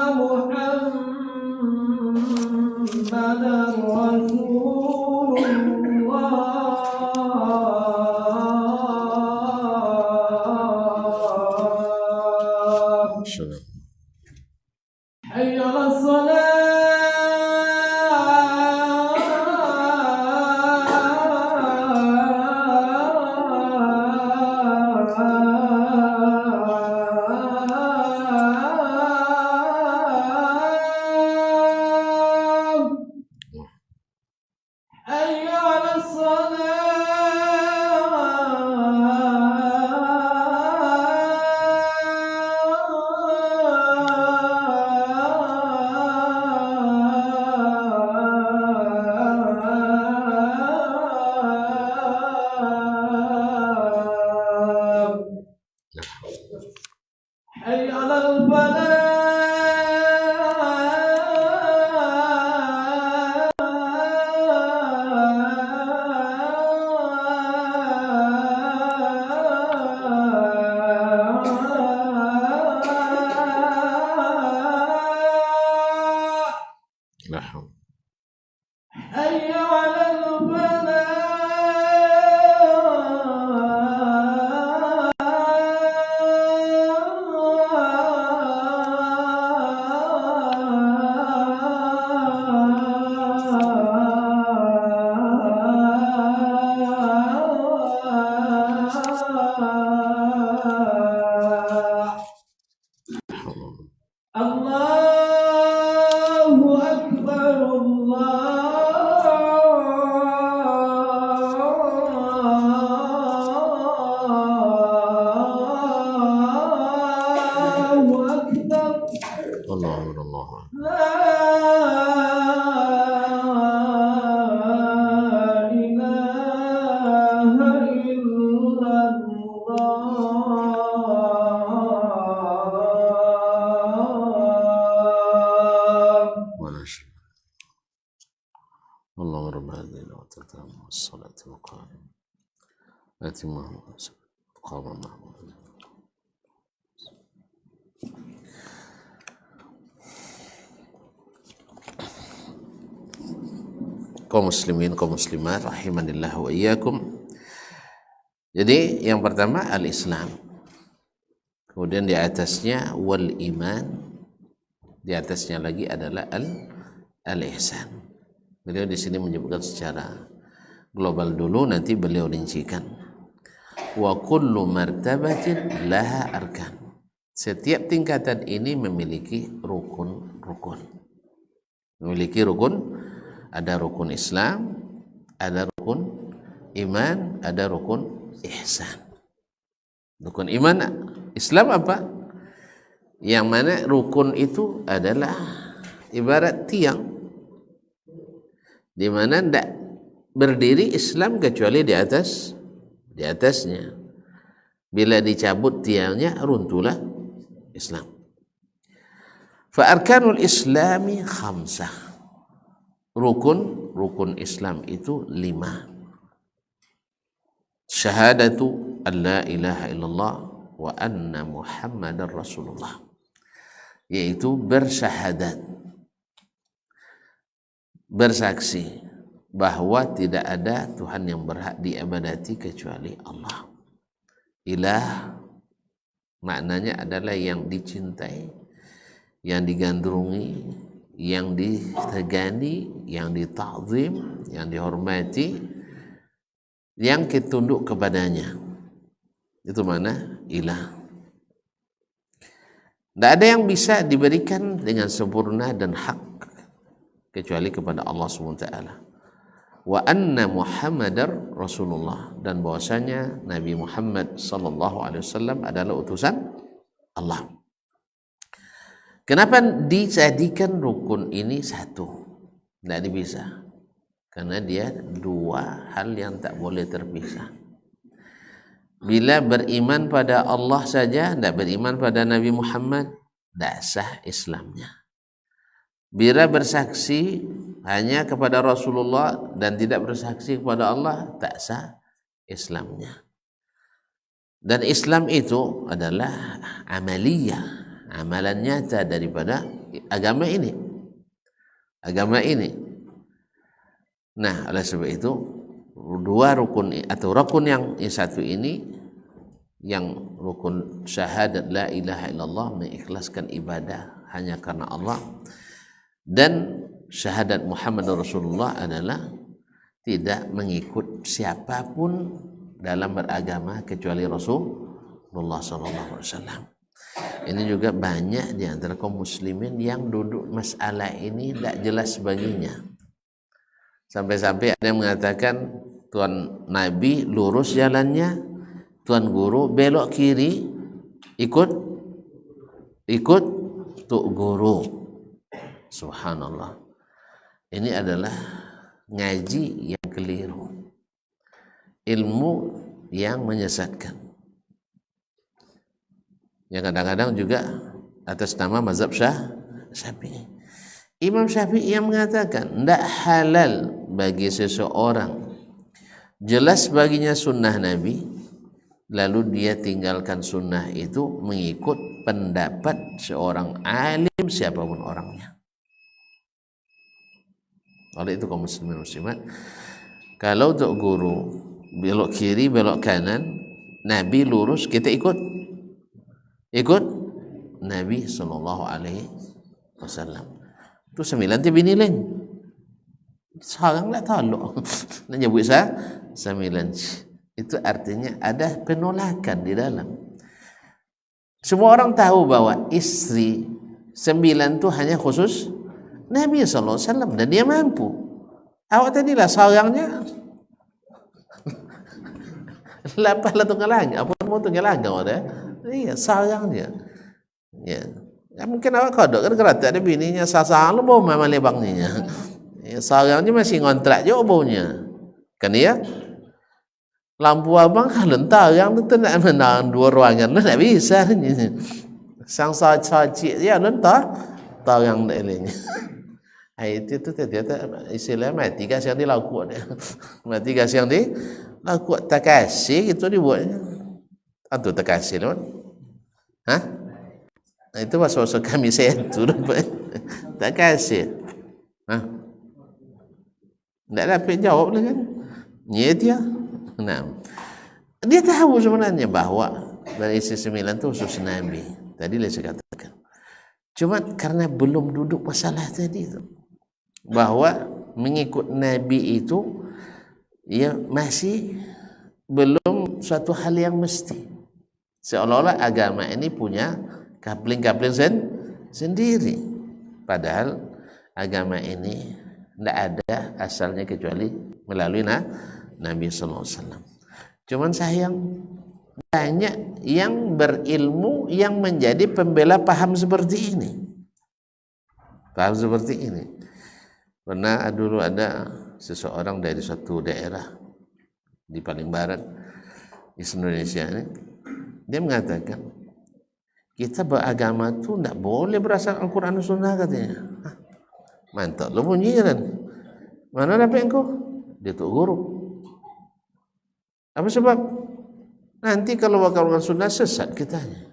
محمدا رسول الله. asyhadu حي على الصلاة. حي على الصلاة. حي على الفلاح. la hawla حي على الفلاح. الله أكبر، الله أكبر. Allahu Akbar, Allahu Akbar. لا إله إلا الله. Wa nashhadu Allahumma rabb hadhihi al-da'wati was-salati al-qa'imah atimma qama mahmud. Kaum muslimin, kaum muslimat rahimanillah wa iyyakum. Jadi yang pertama al-Islam. Kemudian di atasnya wal iman. Di atasnya lagi adalah al-ihsan. Beliau di sini menyebutkan secara global dulu, nanti beliau rincikan. Wa kullu martabatin laha arkan. Setiap tingkatan ini memiliki rukun-rukun. Memiliki rukun, ada rukun Islam, ada rukun iman, ada rukun ihsan. Rukun iman Islam apa? Yang mana rukun itu adalah ibarat tiang di mana tidak berdiri Islam kecuali di atasnya. Bila dicabut tiangnya, runtuhlah Islam. Fa arkanul islami khamsah. Rukun Islam itu 5. Syahadatu an la ilaha illallah wa anna Muhammadar Rasulullah, yaitu bersyahadat bersaksi bahwa tidak ada Tuhan yang berhak diibadati kecuali Allah. Ilah maknanya adalah yang dicintai, yang digandrungi, yang disegani, yang dita'zim, yang dihormati, yang kita tunduk kepadanya. Itu mana ilah. Tidak ada yang bisa diberikan dengan sempurna dan hak kecuali kepada Allah SWT. Wa anna Muhammadar Rasulullah, dan bahwasanya Nabi Muhammad sallallahu alaihi wasallam adalah utusan Allah. Kenapa dijadikan rukun ini satu? Tidak bisa. Karena dia dua hal yang tak boleh terpisah. Bila beriman pada Allah saja, tidak beriman pada Nabi Muhammad, tidak sah Islamnya. Bila bersaksi hanya kepada Rasulullah dan tidak bersaksi kepada Allah, tak sah Islamnya. Dan Islam itu adalah amaliyah, amalan nyata daripada agama ini. Agama ini. Nah, oleh sebab itu dua rukun atau rukun yang satu ini, yang rukun syahadat la ilaha illallah, mengikhlaskan ibadah hanya karena Allah, dan syahadat Muhammad Rasulullah adalah tidak mengikut siapapun dalam beragama kecuali Rasulullah SAW. Ini juga banyak di antara kaum muslimin yang duduk masalah ini tidak jelas baginya. Sampai-sampai ada yang mengatakan Tuan Nabi lurus jalannya, Tuan Guru belok kiri, ikut Tuk Guru. Subhanallah. Ini adalah ngaji yang keliru, ilmu yang menyesatkan, yang kadang-kadang juga atas nama mazhab Syafi'i. Imam Syafi'i yang mengatakan tidak halal bagi seseorang jelas baginya sunnah Nabi, lalu dia tinggalkan sunnah itu mengikut pendapat seorang alim siapapun orangnya. Oleh itu kaum muslimin muslimat, kalau untuk guru belok kiri belok kanan, Nabi lurus, kita ikut Nabi SAW. Itu 9 bini lain. Sekarang tak tahu nak nyebut saya 9. Itu artinya ada penolakan di dalam. Semua orang tahu bahwa istri 9 itu hanya khusus Nabi SAW dan dia mampu. Awak tadilah seorangnya 8 lah tunggal lagi. Apa mau tunggal lagi ada? Iya, seorangnya. Ya. Ya, mungkin awak kodok kan kerata ada bininya sasang lu mau mama lebangnya. Ya, seorangnya masih ngontrak je baunya. Kan ya? Lampu abang lentar yang tu nak menang dua ruangan lah tak bisa. Sang cik dia lentar tarang dak elenya. Itu ternyata istilah mati kasih yang dilakukan dia. Mati kasih yang dilakukan tak kasih itu dibuatnya. Antu tak kasih kan? Hah? Nah, itu masuk kami saya tu tak kasih. Hah? Tak dapat jawab lah kan? Ya dia. Nah, dia tahu sebenarnya bahwa dari isi 9 itu khusus Nabi. Tadi saya katakan. Cuma karena belum duduk masalah tadi itu, bahwa mengikut Nabi itu ya masih belum suatu hal yang mesti. Seolah-olah agama ini punya kapling-kapling sendiri. Padahal agama ini tidak ada asalnya kecuali melalui Nabi SAW. Cuman sayang banyak yang berilmu yang menjadi pembela paham seperti ini. Paham seperti ini. Pernah dulu ada seseorang dari suatu daerah di paling barat di Indonesia ini, dia mengatakan kita beragama tu tidak boleh berasal Al-Quran dan Sunnah katanya. Mantap lo bunyiran. Mana dapat engkau? Dia Tuk Guru. Apa sebab? Nanti kalau bakal Al-Quran Sunnah sesat kitanya.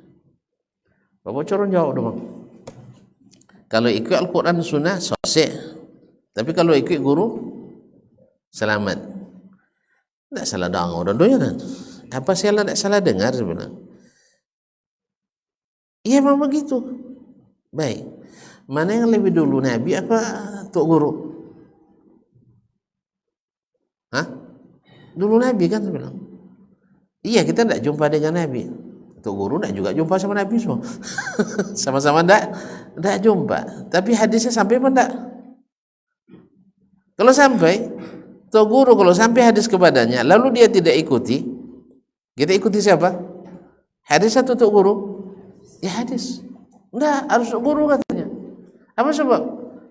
Bapak corong jawab dong. Kalau ikut Al-Quran Sunnah sosek. Tapi kalau ikut guru selamat. Tak salah dengar orang doyan. Apa salah tak salah dengar sebenarnya? Iya memang begitu. Baik. Mana yang lebih dulu, Nabi apa Tok Guru? Hah? Dulu Nabi kan bilang. Iya, kita tidak jumpa dengan Nabi. Tok Guru tidak juga jumpa sama Nabi semua. Sama-sama tidak jumpa. Tapi hadisnya sampai apa tidak? Kalau sampai, Tok Guru kalau sampai hadis kepadanya, lalu dia tidak ikuti, kita ikuti siapa? Hadis atau Tok Guru? Ya hadis. Enggak, harus guru katanya. Apa sebab?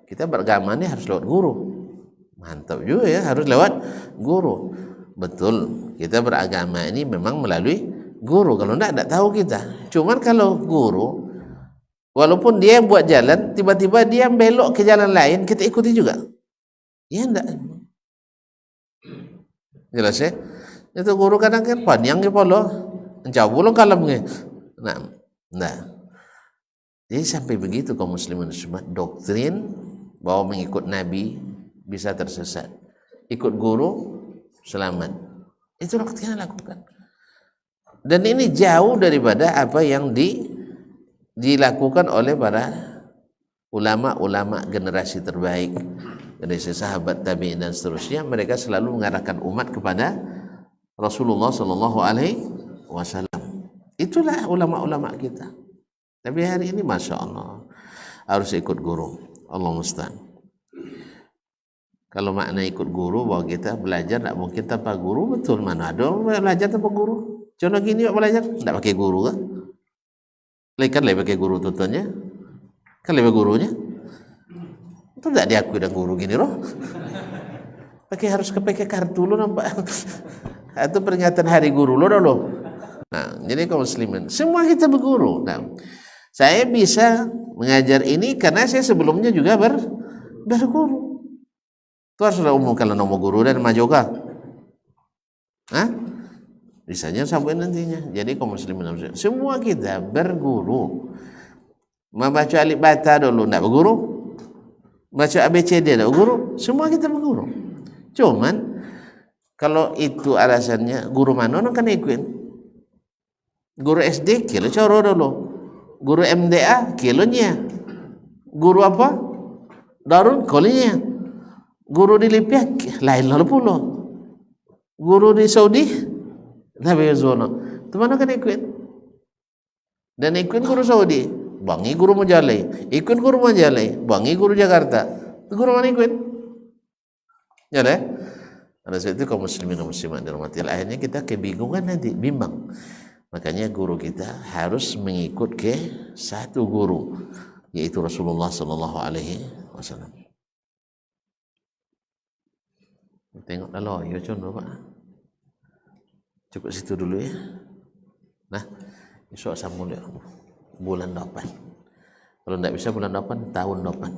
Kita beragama ini harus lewat guru. Mantap juga ya, harus lewat guru. Betul, kita beragama ini memang melalui guru. Kalau enggak tahu kita. Cuman kalau guru, walaupun dia buat jalan, tiba-tiba dia belok ke jalan lain, kita ikuti juga. Ya enggak. Jelas ya? Itu guru kadang kan panjang ke polo, jauh belum kalam ke. Nah, jadi sampai begitu kaum muslimin semua, doktrin bahwa mengikut Nabi bisa tersesat, ikut guru selamat. Itulah yang lakukan. Dan ini jauh daripada apa yang dilakukan oleh para ulama-ulama generasi terbaik, generasi sahabat tabi'in dan seterusnya. Mereka selalu mengarahkan umat kepada Rasulullah Sallallahu Alaihi Wasallam. Itulah ulama-ulama kita. Tapi hari ini Masya Allah harus ikut guru. Allah musta'an. Kalau makna ikut guru bahwa kita belajar tidak mungkin tanpa guru, betul. Mana ada belajar tanpa guru? Contoh gini belajar tidak pakai guru kan? Kan lebih pakai guru tutuannya, kan lebih gurunya. Itu tidak diakui dan guru gini loh. Harus pakai kartu lo nampak. Itu peringatan hari guru lo loh. Nah, jadi kaum muslimin semua kita berguru. Nah, saya bisa mengajar ini karena saya sebelumnya juga berguru. Itu haruslah umum kalau nama guru dan majoga. Hah? Bisanya sampai nantinya. Jadi kaum muslimin semua kita berguru. Membaca alif bata dulu tidak berguru. Baca ABCD tidak berguru. Semua kita berguru. Cuman kalau itu alasannya guru mana orang kan ikutin. Guru SD kilo coro dulu, guru MDA kilonya, guru apa? Darun kolinya, guru di Libya lain lalu pulau, guru di Saudi lebih zono. Itu mana kan ikut? Dan ikut guru Saudi, bangi guru Majalai, ikut guru Majalai, bangi guru Jakarta. Guru mana ikut? Ya deh. Ada sebab itu kaum muslimin dan muslimat dirahmati Allah, akhirnya kita kebingungan nanti, bimbang. Makanya guru kita harus mengikut ke satu guru, yaitu Rasulullah Sallallahu Alaihi Wasallam. Tengok lalu, ya contoh Pak. Cukup situ dulu ya. Nah, besok sambung dia bulan depan. Kalau tidak bisa bulan depan, tahun depan.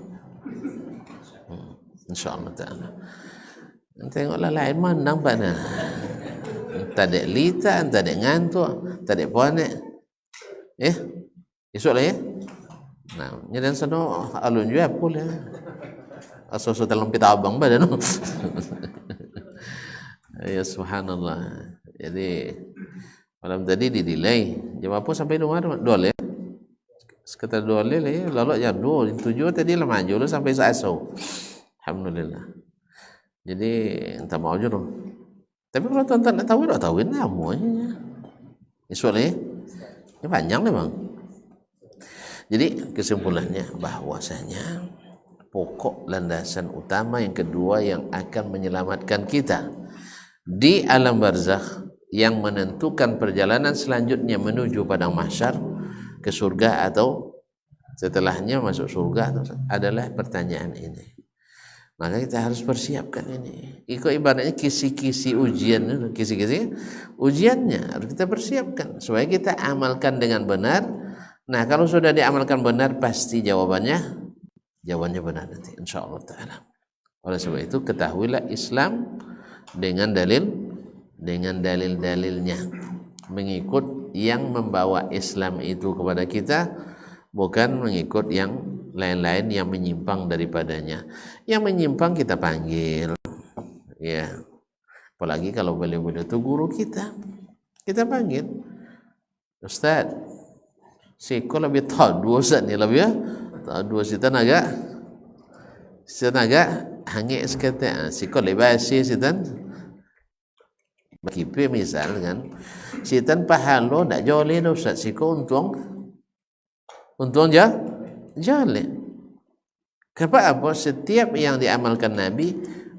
InsyaAllah Ta'ala. Tengoklah lain mana Pak. Tak ada lita, tak ada ngantuk, tak ada ponek. Esok lah ya. Nah, nyadan sana alun juga pula. Asal-asal dalam pita abang badan. Ya subhanallah. Jadi malam tadi didelay. Jam apa sampai rumah? Dua ya. Sekitar 2 lah ya. Lalu jam 2, 7 tadi lah maju lah sampai asal. Alhamdulillah. Jadi entah mau aja dong. Tapi kalau tuan-tuan nak tahuin namanya. Soalnya ini panjang memang. Jadi kesimpulannya bahwasanya pokok landasan utama yang kedua yang akan menyelamatkan kita di alam barzakh, yang menentukan perjalanan selanjutnya menuju padang mahsyar ke surga atau setelahnya masuk surga adalah pertanyaan ini. Maka kita harus persiapkan ini. Ikut ibaratnya kisi-kisi ujian, kisi-kisi ujiannya harus kita persiapkan supaya kita amalkan dengan benar. Nah, kalau sudah diamalkan benar, pasti jawabannya benar nanti, insyaallah taala. Oleh sebab itu ketahuilah Islam dengan dalil-dalilnya, mengikut yang membawa Islam itu kepada kita, bukan mengikut yang lain-lain yang menyimpang daripadanya. Yang menyimpang kita panggil, ya. Apalagi kalau beliau-beliau itu guru kita panggil, Ustaz, siko lebih tahu dua Ustaz ni lebih ya, tahu dua sitan agak hangit sekata, siko lebih asyik sitan. Kipe misal kan, sitan pahalo ndak joleh dah Ustaz, siko untung joleh. Kenapa? Apa? Setiap yang diamalkan Nabi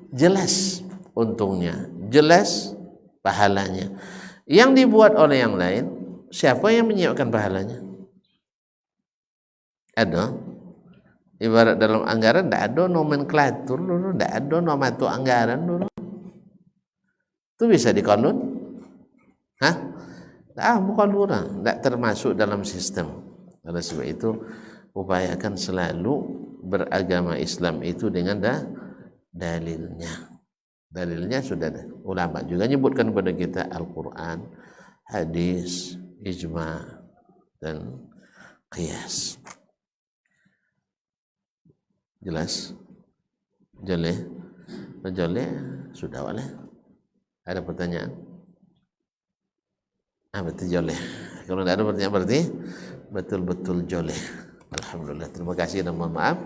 jelas untungnya, jelas pahalanya. Yang dibuat oleh yang lain, siapa yang menyiapkan pahalanya? Ada. Ibarat dalam anggaran tidak ada nomenklatur dulu, tidak ada nama tu anggaran dulu. Itu bisa dikolon? Hah? Bukan lurah, tidak termasuk dalam sistem. Oleh sebab itu, upayakan selalu beragama Islam itu dengan dalilnya. Dalilnya sudah ada. Ulama juga menyebutkan kepada kita Al-Quran, hadis, ijma, dan qiyas. Jelas? Joleh? Sudah boleh. Ada pertanyaan? Betul joleh. Kalau tidak ada pertanyaan berarti betul-betul joleh. Alhamdulillah. Terima kasih dan mohon maaf.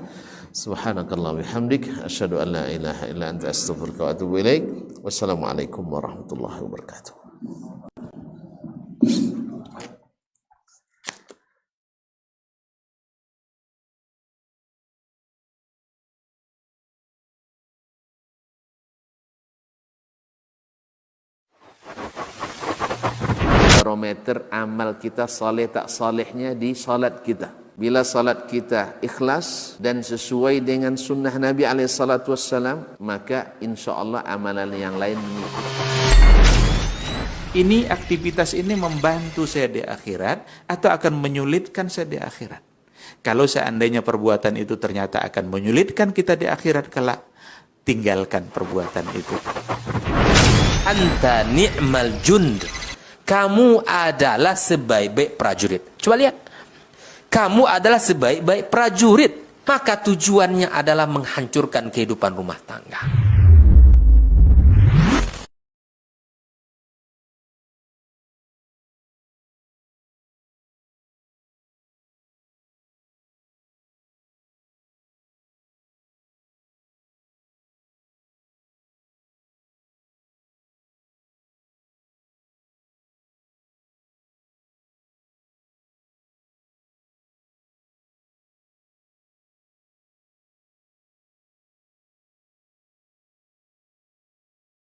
Subhanakallah bihamdik asyhadu an la ilaha illa anta astaghfiruka wa atubu ilaik. Wassalamualaikum warahmatullahi wabarakatuh. Barometer amal kita saleh tak salehnya di salat kita. Bila salat kita ikhlas dan sesuai dengan sunnah Nabi SAW, maka insya Allah amalan yang lain mengikuti. Ini aktivitas ini membantu saya di akhirat atau akan menyulitkan saya di akhirat? Kalau seandainya perbuatan itu ternyata akan menyulitkan kita di akhirat kelak, tinggalkan perbuatan itu. Anta ni'mal jund. Kamu adalah sebaik-baik prajurit. Coba lihat. Kamu adalah sebaik-baik prajurit. Maka tujuannya adalah menghancurkan kehidupan rumah tangga.